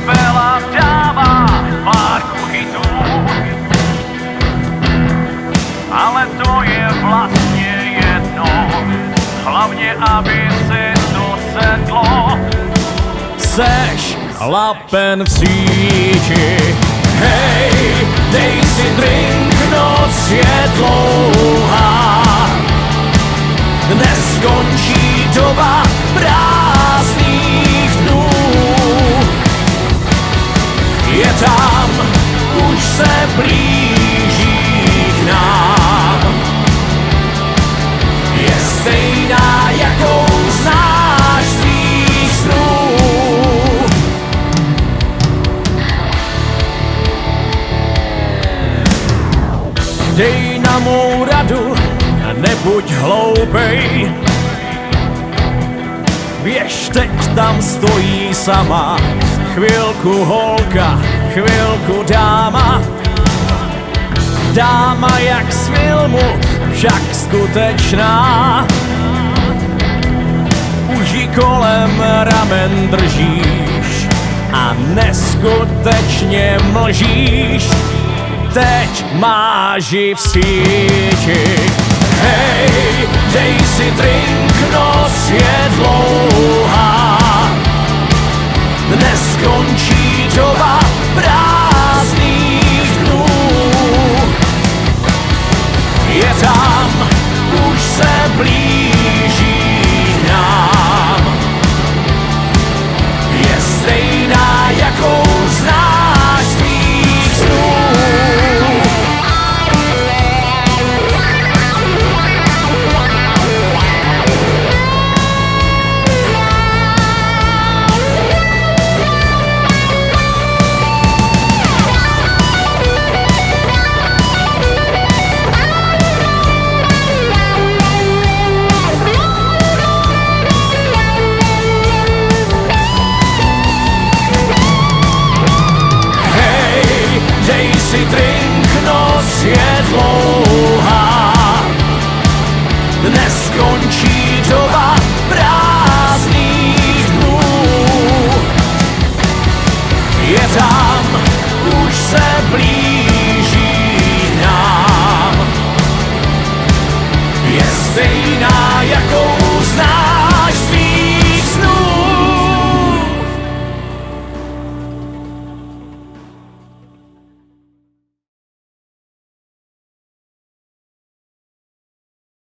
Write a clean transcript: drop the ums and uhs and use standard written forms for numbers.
kapela dává párku hitů, ale to je vlastně jedno, hlavně aby si to sedlo. Seš lapen v síti, hej, dej si drink, noc je dlouhá. Dnes skončí doba prázdných dnů. Je tam, už se blíží k nám. Je stejná, jakou znáš z tvých snů. Dej na mou radu, nebuď hloupej. Běž, teď tam stojí sama. Chvilku holka, chvilku dáma. Dáma jak z filmu, však skutečná. Už ji kolem ramen držíš a neskutečně mlžíš. Teď máš ji v síti. Hej, dej si drink, noc je dlouhá. Dnes skončí doba prázdných dnů. Je tam, už se blíží k nám. Je stejná, jakou znáš z tvých snů. Si drink, noc je dlouhá. Dnes skončí to